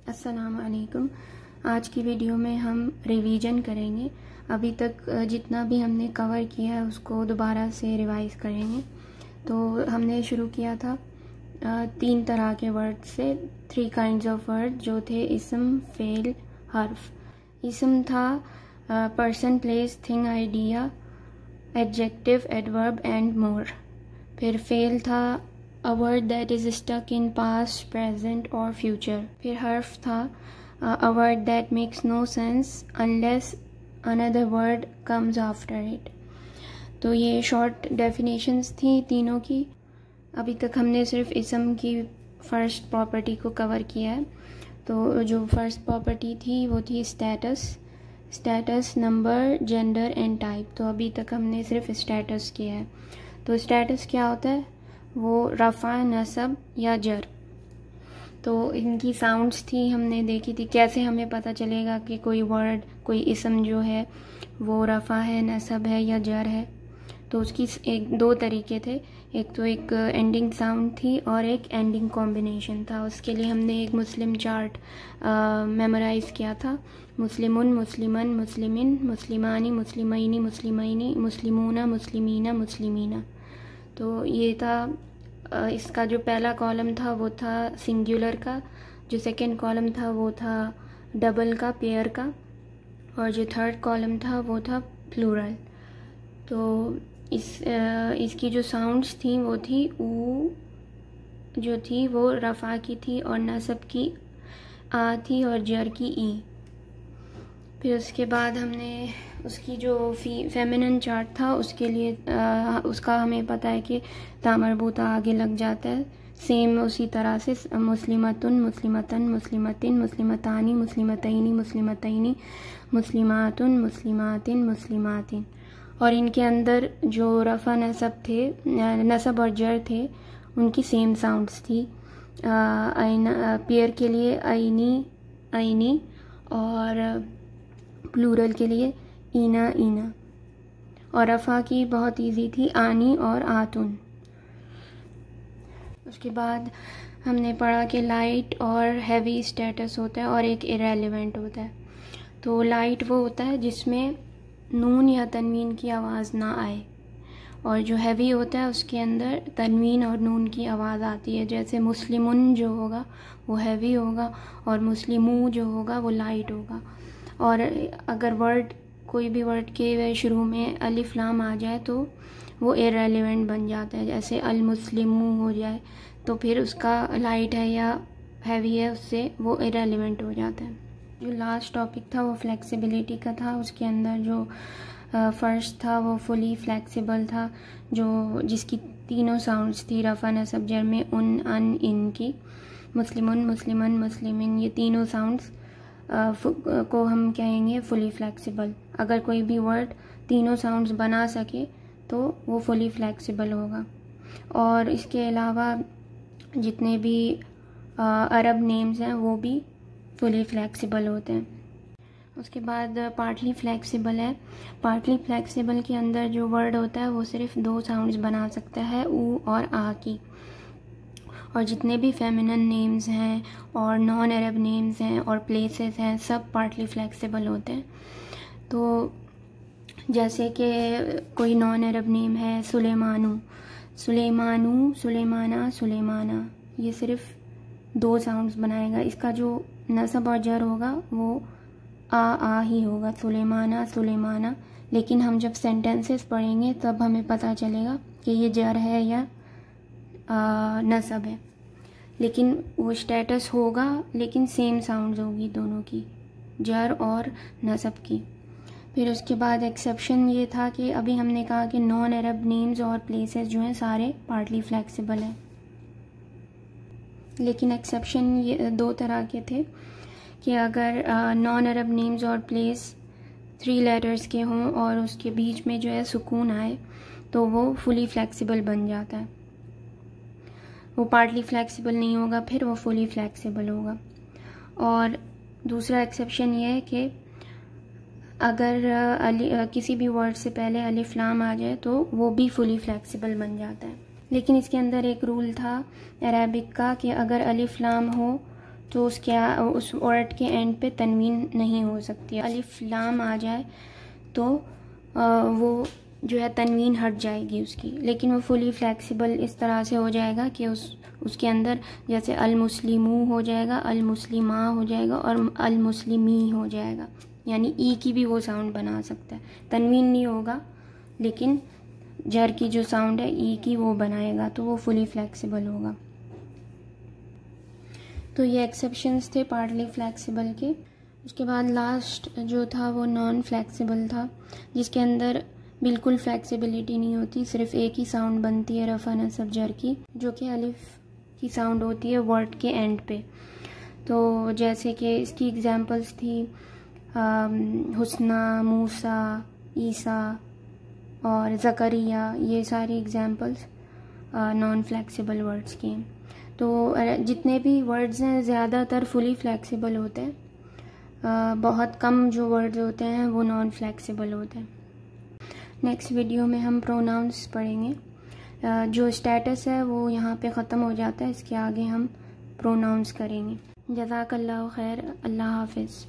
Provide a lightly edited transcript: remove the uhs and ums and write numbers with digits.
अस्सलाम वालेकुम। आज की वीडियो में हम रिवीजन करेंगे। अभी तक जितना भी हमने कवर किया है उसको दोबारा से रिवाइज करेंगे। तो हमने शुरू किया था 3 तरह के वर्ड से, 3 काइंड्स ऑफ वर्ड जो थे इसम, फेल, हर्फ। इसम था person, place, thing, idea, adjective, adverb and more. फिर फेल था a word that is stuck in past, present or future. फिर हर्फ था a word that makes no sense unless another word comes after it. तो ये short definitions थी तीनों की। अभी तक हमने सिर्फ इसम की फर्स्ट प्रॉपर्टी को कवर किया है। तो जो फर्स्ट प्रॉपर्टी थी वो थी status, number, gender and type. तो अभी तक हमने सिर्फ स्टेटस किया है। तो स्टेटस क्या होता है? वो रफ़ा, नसब या जर। तो इनकी साउंड्स थी, हमने देखी थी कैसे हमें पता चलेगा कि कोई वर्ड, कोई इसम जो है वो रफ़ा है, नसब है या जर है। तो उसकी दो तरीके थे। एक तो एक एंडिंग साउंड थी और एक एंडिंग कॉम्बिनेशन था। उसके लिए हमने एक मुस्लिम चार्ट मेमोराइज़ किया था। मुस्लिमुन, मुस्लिमन, मुस्लिमिन, मुस्लिमानी, मुस्लिमैनी, मुस्लिमैनी, मुस्लिमूना, मुस्लिमीना, मुस्लिमीना। तो ये था इसका जो पहला कॉलम था वो था सिंगुलर का, जो सेकंड कॉलम था वो था डबल का, पेयर का, और जो थर्ड कॉलम था वो था प्लूरल। तो इसकी जो साउंड्स थी वो थी ऊ, जो थी वो रफ़ा की थी, और नसब की आ थी, और जर की ई। फिर उसके बाद हमने उसकी जो फेमिनिन चार्ट था उसके लिए उसका हमें पता है कि तामरबूता आगे लग जाता है। सेम उसी तरह से मुस्लिमतुन, मुस्लिमतन, मुस्लिमतिन, मुस्लिमतानी, मुस्लिमतैनी, मुस्लिमतैनी, मुस्लिमातुन, मुस्लिमातिन, मुस्लिमातिन। और इनके अंदर जो रफ़ा नसब थे, नसब और जर थे, उनकी सेम साउंड्स थी। पेयर के लिए आइनी, आइनी, और प्लूरल के लिए ईना, ईना। और रफ़ा की बहुत इजी थी, आनी और आतुन। उसके बाद हमने पढ़ा कि लाइट और हैवी स्टेटस होता है और एक इरेलीवेंट होता है। तो लाइट वो होता है जिसमें नून या तनवीन की आवाज़ ना आए, और जो हैवी होता है उसके अंदर तनवीन और नून की आवाज़ आती है। जैसे मुस्लिमुन जो होगा वो हैवी होगा, और मुस्लिमू जो होगा वो लाइट होगा। और अगर वर्ड, कोई भी वर्ड के शुरू में अलिफ लाम आ जाए तो वो इररेलेवेंट बन जाता है। जैसे अल मुस्लिमू हो जाए तो फिर उसका लाइट है या हैवी है, उससे वो इररेलेवेंट हो जाता है। जो लास्ट टॉपिक था वो फ्लेक्सिबिलिटी का था। उसके अंदर जो फर्स्ट था वो फुली फ्लेक्सिबल था, जो जिसकी तीनों साउंड्स थी रफ़ा, नसब, जर में उन, अन, इन की। मुस्लिमुन, मुस्लिमन, मुस्लिमिन, ये तीनों साउंड्स को हम कहेंगे फुली फ्लेक्सिबल। अगर कोई भी वर्ड तीनों साउंड्स बना सके तो वो फुली फ्लेक्सिबल होगा। और इसके अलावा जितने भी अरब नेम्स हैं वो भी फुली फ्लेक्सिबल होते हैं। उसके बाद पार्टली फ्लेक्सिबल है। पार्टली फ्लेक्सिबल के अंदर जो वर्ड होता है वो सिर्फ 2 साउंड्स बना सकता है, ऊ और आ की। और जितने भी फेमिनिन नेम्स हैं और नॉन अरब नेम्स हैं और प्लेसेस हैं, सब पार्टली फ्लेक्सिबल होते हैं। तो जैसे कि कोई नॉन अरब नेम है सुलेमानू, सुलेमानू, सुलेमाना, सुलेमाना, ये सिर्फ 2 साउंड्स बनाएगा। इसका जो नसब और जर होगा वो आ ही होगा, सुलेमाना, सुलेमाना। लेकिन हम जब सेंटेंसेस पढ़ेंगे तब हमें पता चलेगा कि ये जर है या नसब है। लेकिन वो स्टेटस होगा, लेकिन सेम साउंड्स होगी दोनों की, जर और नसब की। फिर उसके बाद एक्सेप्शन ये था कि अभी हमने कहा कि नॉन अरब नेम्स और प्लेसेस जो हैं सारे पार्टली फ्लेक्सिबल हैं। लेकिन एक्सेप्शन ये 2 तरह के थे कि अगर नॉन अरब नेम्स और प्लेस 3 लेटर्स के हों और उसके बीच में जो है सुकून आए तो वो फुली फ्लेक्सिबल बन जाता है। वो पार्टली फ्लेक्सिबल नहीं होगा, फिर वो फुली फ्लेक्सिबल होगा। और दूसरा एक्सेप्शन ये है कि अगर किसी भी वर्ड से पहले अलिफ लाम आ जाए तो वो भी फुली फ्लेक्सिबल बन जाता है। लेकिन इसके अंदर एक रूल था अरेबिक का कि अगर अलिफ लाम हो तो उस वर्ड के एंड पे तनवीन नहीं हो सकती। अलिफ लाम आ जाए तो वो जो है तनवीन हट जाएगी उसकी, लेकिन वो फुली फ्लेक्सिबल इस तरह से हो जाएगा कि उसके अंदर जैसे अल मुस्लिमू हो जाएगा, अल मुस्लिमा हो जाएगा और अल मुस्लिमी हो जाएगा, यानी ई की भी वो साउंड बना सकता है। तनवीन नहीं होगा लेकिन जर की जो साउंड है ई की वो बनाएगा, तो वो फुली फ्लेक्सिबल होगा। तो ये एक्सेप्शंस थे पार्टली फ्लेक्सिबल के। उसके बाद लास्ट जो था वो नॉन फ्लेक्सिबल था, जिसके अंदर बिल्कुल फ्लेक्सिबिलिटी नहीं होती, सिर्फ एक ही साउंड बनती है रफ़ा नसब जर की, जो कि अलिफ की साउंड होती है वर्ड के एंड पे। तो जैसे कि इसकी एग्जांपल्स थी हुस्ना, मूसा, ईसा और ज़करिया, ये सारी एग्जांपल्स नॉन फ्लेक्सिबल वर्ड्स की हैं। तो जितने भी वर्ड्स हैं ज़्यादातर फुली फ्लेक्सिबल होते हैं, बहुत कम जो वर्ड्स होते हैं वो नॉन फ्लेक्सिबल होते हैं। नेक्स्ट वीडियो में हम प्रोनाउंस पढ़ेंगे। जो स्टेटस है वो यहाँ पे ख़त्म हो जाता है, इसके आगे हम प्रोनाउंस करेंगे। जज़ाकल्लाहु खैर, अल्लाह हाफ़िज़।